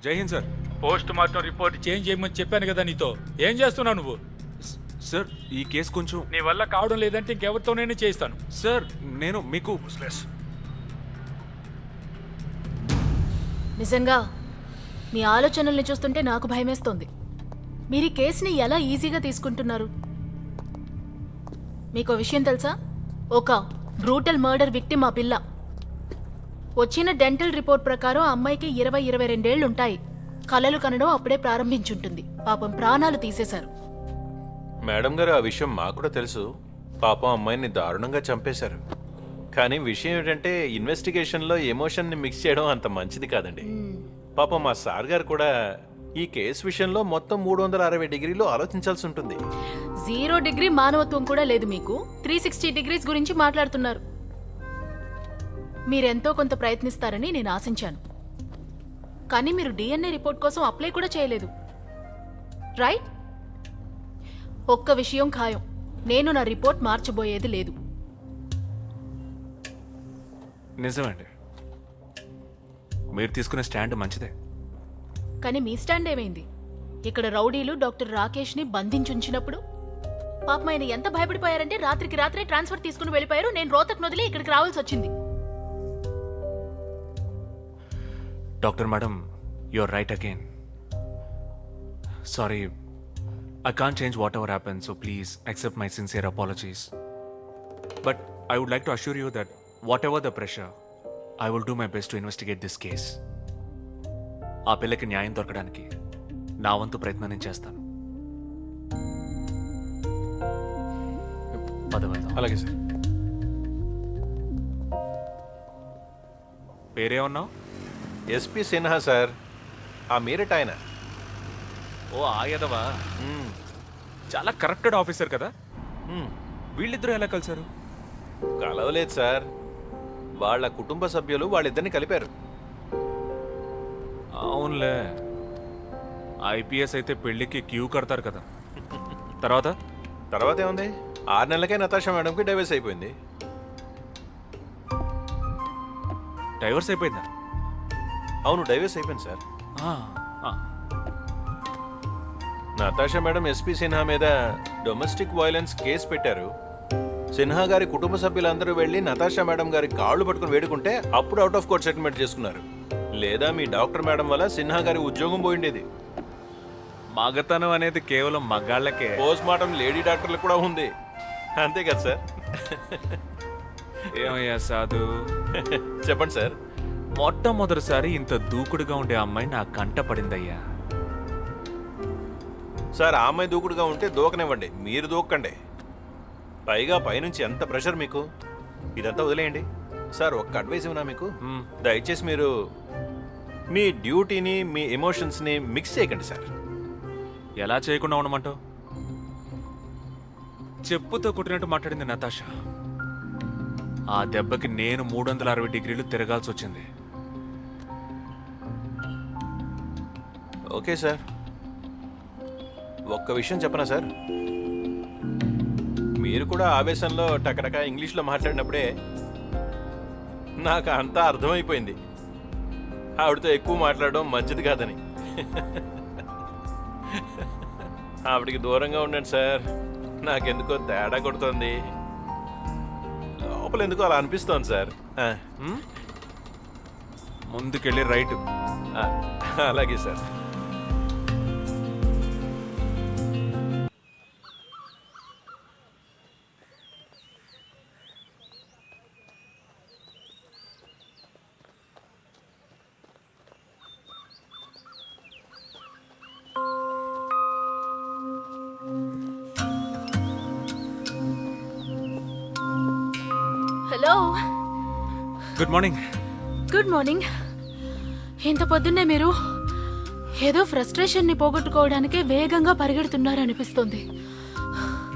జై Hind sir. Post mortem report change చేయమని చెప్పాను కదా నీతో. ఏం చేస్తున్నావు నువ్వు? సార్ ఈ కేసు కొంచెం నీ వల్ల కావడం లేదంటే ఇంకెవరితోనైనా చేయిస్తాను. సార్ నేను మీకు నిజంగా మీ ఆలోచనల్ని చూస్తుంటే నాకు భయమేస్తోంది. మీరు ఈ కేసుని ఎలా ఈజీగా తీసుకుంటున్నారు? మీకు విషయం తెలుసా? ఒక బ్రూటల్ మర్డర్ విక్టిమ్ ఆ పిల్ల. వచ్చిన డెంటల్ రిపోర్ట్ ప్రకారం ఆ అమ్మాయికి 22 ఏళ్ళు ఉంటాయి. కలలు కనడం అప్పుడే ప్రారంభించుంటుంది. పాపం ప్రాణాలు తీసేశారు. మేడం గారు, ఆ విషయం మాకు కూడా తెలుసు. పాపం అమ్మాయిని దారుణంగా చంపేశారు. కానీ విషయం ఏంటంటే ఇన్వెస్టిగేషన్లో ఎమోషన్ని మిక్స్ చేయడం అంత మంచిది కాదండి. పాపం మా సార్ గారు కూడా ఈ కేసు విషయంలో మొత్తం 360 డిగ్రీలు ఆలోచించాల్సి ఉంటుంది. 0 డిగ్రీ మానవత్వం కూడా లేదు మీకు. 360 డిగ్రీస్ గురించి మాట్లాడుతున్నారు. మీరెంతో కొంత ప్రయత్నిస్తారని నేను ఆశించాను. కానీ మీరు DNA రిపోర్ట్ కోసం అప్లై కూడా చేయలేదు, రైట్? ఒక్క విషయం ఖాయం, నేను నా రిపోర్ట్ మార్చబోయేది లేదు. నిజమండి, మీరు తీసుకునే స్టాండ్ మంచిదే. కానీ మీ స్టాండ్ ఏమైంది? ఇక్కడ రౌడీలు డాక్టర్ రాకేష్ని బంధించుంచినప్పుడు పాపం ఆయన ఎంత భయపడిపోయారంటే రాత్రికి రాత్రే ట్రాన్స్ఫర్ తీసుకుని వెళ్ళిపోయారు. నేను రోతక్ వదిలి ఇక్కడికి రావాల్సి వచ్చింది. Doctor madam, you're right again. Sorry, I can't change whatever happened, so please accept my sincere apologies. But I would like to assure you that whatever the pressure, I will do my best to investigate this case. ఆ పిల్లకి న్యాయం దొరకడానికి నా వంతు ప్రయత్నం నేను చేస్తాను. అలాగే sir. పేరేమన్నావు? SP Sinha sir, ఆ మీరట్ ఆయన. ఓ ఆయదవా, చాలా కరప్టెడ్ ఆఫీసర్ కదా. వీళ్ళిద్దరూ ఎలా కలిశారు? కలవలేదు సార్, వాళ్ళ కుటుంబ సభ్యులు వాళ్ళిద్దరిని కలిపారు. అవునులే, ఐపీఎస్ అయితే పెళ్లికి క్యూ కడతారు కదా. తర్వాత ఏముంది, 6 నెలలకే నతాషా మేడంకి డైవర్స్ అయిపోయింది. డైవర్స్ అయిపోయిందా? అవును, డైవర్స్ అయిపోయింది సార్. ఆ, ఆ. నతాషా మేడం ఎస్పీ సిన్హా మీద డొమెస్టిక్ వైలెన్స్ కేసు పెట్టారు. సిన్హా గారి కుటుంబ సభ్యులందరూ వెళ్ళి నతాషా మేడం గారి కాళ్ళు పట్టుకుని వేడుకుంటే అప్పుడు అవుట్ ఆఫ్ కోర్ట్ సెటిల్మెంట్ చేసుకున్నారు. లేదా మీ డాక్టర్ మేడం వల్ల సిన్హా గారి ఉద్యోగం పోయిండేది. మగతనం అనేది కేవలం మగాళ్ళకే. పోస్ట్ మార్టం లేడీ డాక్టర్లకు కూడా ఉంది, అంతే కదా సార్? ఏమయ్యా సాధు, చెప్పండి సార్. మొట్టమొదటిసారి ఇంత దూకుడుగా ఉండే అమ్మాయి నా కంట పడిందయ్యా. సార్, ఆ అమ్మాయి దూకుడుగా ఉంటే దూకనివ్వండి, మీరు దూకండి. పైగా పైనుంచి ఎంత ప్రెషర్ మీకు. ఇదంతా వదిలేయండి సార్. ఒక్క అడ్వైస్ ఇవ్వనా మీకు? దయచేసి మీరు మీ డ్యూటీని మీ ఎమోషన్స్ని మిక్స్ చేయకండి సార్. ఎలా చేయకుండా ఉండమంటావు? చెప్పుతో కొట్టినట్టు మాట్లాడింది నతాషా. ఆ దెబ్బకి నేను 360 డిగ్రీలు తిరగాల్సి వచ్చింది. ఓకే సార్, ఒక్క విషయం చెప్పనా సార్? మీరు కూడా ఆవేశంలో టకటక ఇంగ్లీష్లో మాట్లాడినప్పుడే నాకు అంతా అర్థమైపోయింది. ఆవిడతో ఎక్కువ మాట్లాడడం మంచిది కాదని. ఆవిడికి దూరంగా ఉండండి సార్. నాకెందుకో తేడా కొడుతోంది. లోపల ఎందుకో అలా అనిపిస్తోంది సార్. ముందుకెళ్ళి రైట్. అలాగే sir. Hello, good morning. Good morning. ఇంత పొద్దున్నే మీరు ఏదో ఫ్రస్ట్రేషన్ని పోగొట్టుకోవడానికే వేగంగా పరిగెడుతున్నారు అనిపిస్తుంది.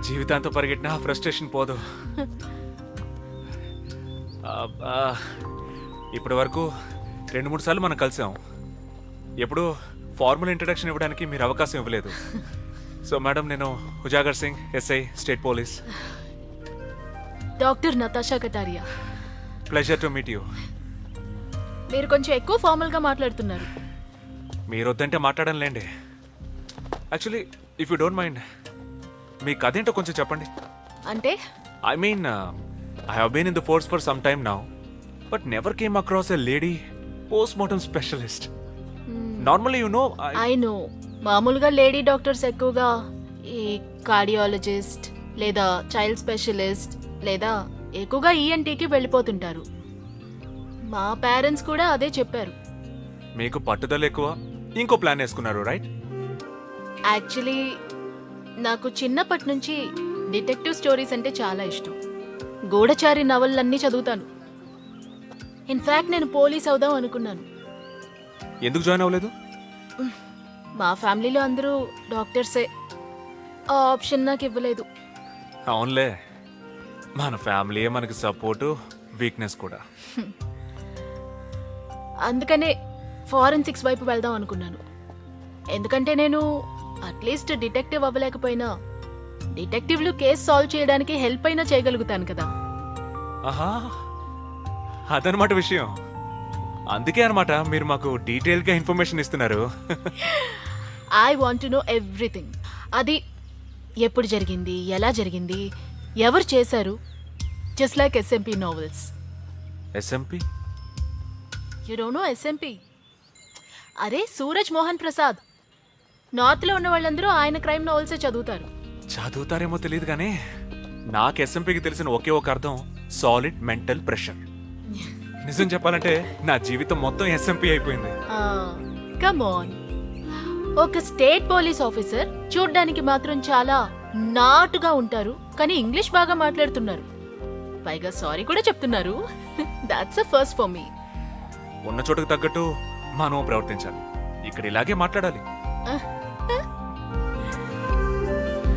జీవితాంతో పరిగెట్టినా ఫ్రస్ట్రేషన్ పోదు. ఇప్పటి వరకు 2-3 సార్లు మనం కలిసాం. ఎప్పుడు ఫార్మల్ ఇంట్రడక్షన్ ఇవ్వడానికి మీరు అవకాశం ఇవ్వలేదు. సో మేడం, నేను Ujagar Singh, SI, state police. Doctor Natasha Kataria. Pleasure to meet you. మీరు కొంచెం ఎక్కువ ఫార్మల్గా మాట్లాడుతున్నారు. మీరు వద్దంటే మాట్లాడనులేండి. Actually if you don't mind మీ కథ ఏంటో కొంచెం చెప్పండి. అంటే I mean, I have been in the force for some time now, but never came across a lady postmortem specialist. Normally, you know, I know మామూలుగా లేడీ డాక్టర్స్ ఎక్కువగా ఈ cardiologist లేదా చైల్డ్ స్పెషలిస్ట్ లేదా ఎక్కువగా ఈఎన్టీకి వెళ్ళిపోతుంటారు. మా పేరెంట్స్ కూడా అదే చెప్పారు. మీకు పట్టుదల ఎక్కువ, ఇంకో ప్లాన్ వేసుకున్నారు, రైట్? యాక్చువల్లీ నాకు చిన్నప్పటి నుంచి డిటెక్టివ్ స్టోరీస్ అంటే చాలా ఇష్టం. గూఢచారి నవలలన్నీ చదువుతాను. ఇన్ఫ్యాక్ట్ నేను పోలీస్ అవుదాం అనుకున్నాను. ఎందుకు జాయిన్ అవ్వలేదు? మా ఫ్యామిలీలో అందరూ డాక్టర్సే. ఆ ఆప్షన్ నాకు ఇవ్వలేదు. అవునులే, మన ఫ్యామిలీయే మనకి సపోర్టు, వీక్నెస్ కూడా. అందుకనే ఫారెన్సిక్స్ వైపు వెళ్దాం అనుకున్నాను. ఎందుకంటే నేను అట్లీస్ట్ డిటెక్టివ్ అవ్వలేకపోయినా డిటెక్టివ్లు కేసు సాల్వ్ చేయడానికి హెల్ప్ అయినా చేయగలుగుతాను కదా. ఆహా, అదనమాట విషయం. అందుకే అనమాట మీరు మాకు డీటెయిల్గా ఇన్ఫర్మేషన్ ఇస్తున్నారు. I want to know everything. అది ఎప్పుడు జరిగింది, ఎలా జరిగింది, ఎవరు చేశారు. Just like SMP novels. SMP? You don't know SMP? అరే సూరజ్ మోహన్ ప్రసాద్. నార్త్లో ఉన్న వాళ్ళందరూ ఆయన క్రైమ్ నావెల్సే చదువుతారు. చదువుతారేమో తెలియదు కానీ నాకు ఎస్ఎంపికి తెలిసిన ఒకే ఒక అర్థం సాలిడ్ మెంటల్ ప్రెషర్. నిజం చెప్పాలంటే నా జీవితం మొత్తం ఎస్ఎంపి అయిపోయింది. Come on. ఒక స్టేట్ పోలీస్ ఆఫీసర్ చూడ్డానికి మాత్రం చాలా నాటుగా ఉంటారు, కానీ ఇంగ్లీష్ బాగా మాట్లాడుతున్నారు. పైగా సారీ కూడా చెప్తున్నారు. That's a first for me. ఉన్న చోటుకు తగ్గట్టు మనం ప్రవర్తించాలి. ఇక్కడ ఇలాగే మాట్లాడాలి.